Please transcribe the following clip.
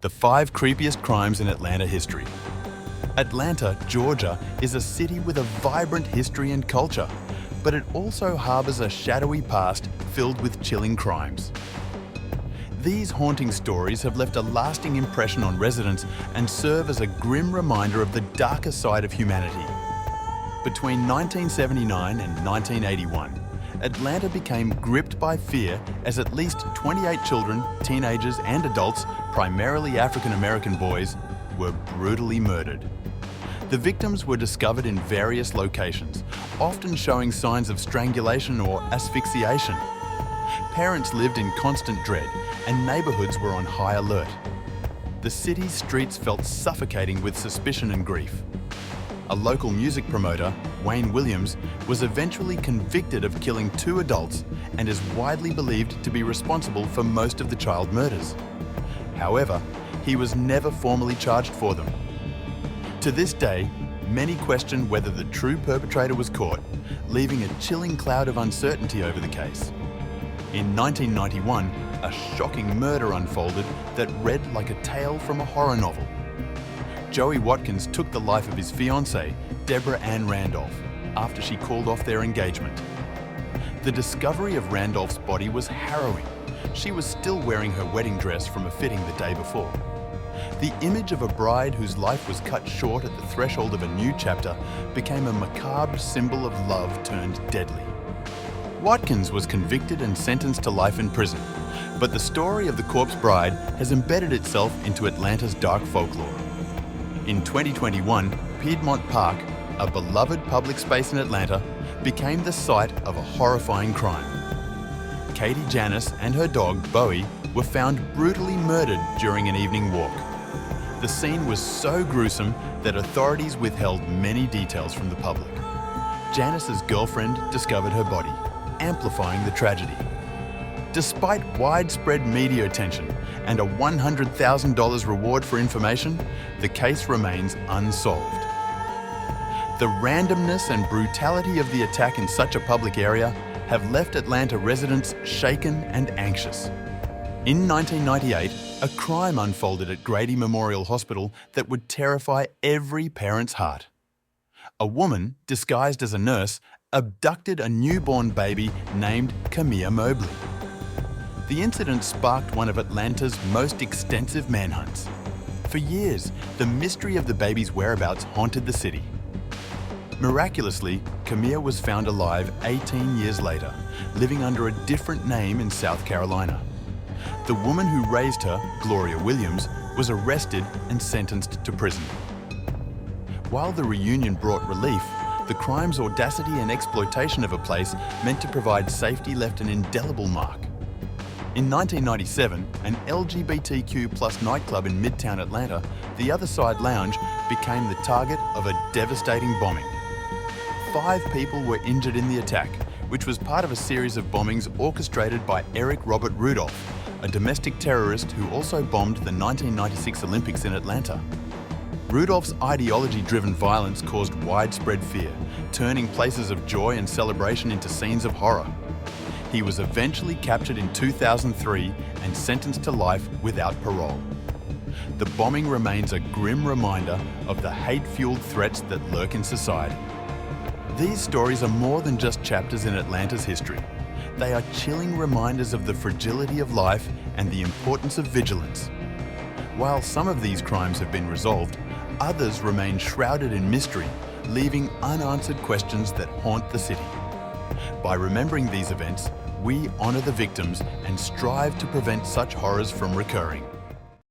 The 5 creepiest crimes in Atlanta history. Atlanta, Georgia is a city with a vibrant history and culture, but it also harbors a shadowy past filled with chilling crimes. These haunting stories have left a lasting impression on residents and serve as a grim reminder of the darker side of humanity. Between 1979 and 1981, Atlanta became gripped by fear as at least 28 children, teenagers and adults, primarily African American boys, were brutally murdered. The victims were discovered in various locations, often showing signs of strangulation or asphyxiation. Parents lived in constant dread and neighbourhoods were on high alert. The city's streets felt suffocating with suspicion and grief. A local music promoter, Wayne Williams, was eventually convicted of killing 2 adults and is widely believed to be responsible for most of the child murders. However, he was never formally charged for them. To this day, many question whether the true perpetrator was caught, leaving a chilling cloud of uncertainty over the case. In 1991, a shocking murder unfolded that read like a tale from a horror novel. Joey Watkins took the life of his fiancée, Deborah Ann Randolph, after she called off their engagement. The discovery of Randolph's body was harrowing. She was still wearing her wedding dress from a fitting the day before. The image of a bride whose life was cut short at the threshold of a new chapter became a macabre symbol of love turned deadly. Watkins was convicted and sentenced to life in prison, but the story of the corpse bride has embedded itself into Atlanta's dark folklore. In 2021, Piedmont Park, a beloved public space in Atlanta, became the site of a horrifying crime. Katie Janice and her dog, Bowie, were found brutally murdered during an evening walk. The scene was so gruesome that authorities withheld many details from the public. Janice's girlfriend discovered her body, amplifying the tragedy. Despite widespread media attention and a $100,000 reward for information, the case remains unsolved. The randomness and brutality of the attack in such a public area have left Atlanta residents shaken and anxious. In 1998, a crime unfolded at Grady Memorial Hospital that would terrify every parent's heart. A woman, disguised as a nurse, abducted a newborn baby named Camilla Mobley. The incident sparked one of Atlanta's most extensive manhunts. For years, the mystery of the baby's whereabouts haunted the city. Miraculously, Camilla was found alive 18 years later, living under a different name in South Carolina. The woman who raised her, Gloria Williams, was arrested and sentenced to prison. While the reunion brought relief, the crime's audacity and exploitation of a place meant to provide safety left an indelible mark. In 1997, an LGBTQ+ nightclub in Midtown Atlanta, the Other Side Lounge, became the target of a devastating bombing. 5 people were injured in the attack, which was part of a series of bombings orchestrated by Eric Robert Rudolph, a domestic terrorist who also bombed the 1996 Olympics in Atlanta. Rudolph's ideology-driven violence caused widespread fear, turning places of joy and celebration into scenes of horror. He was eventually captured in 2003 and sentenced to life without parole. The bombing remains a grim reminder of the hate-fueled threats that lurk in society. These stories are more than just chapters in Atlanta's history. They are chilling reminders of the fragility of life and the importance of vigilance. While some of these crimes have been resolved, others remain shrouded in mystery, leaving unanswered questions that haunt the city. By remembering these events, we honour the victims and strive to prevent such horrors from recurring.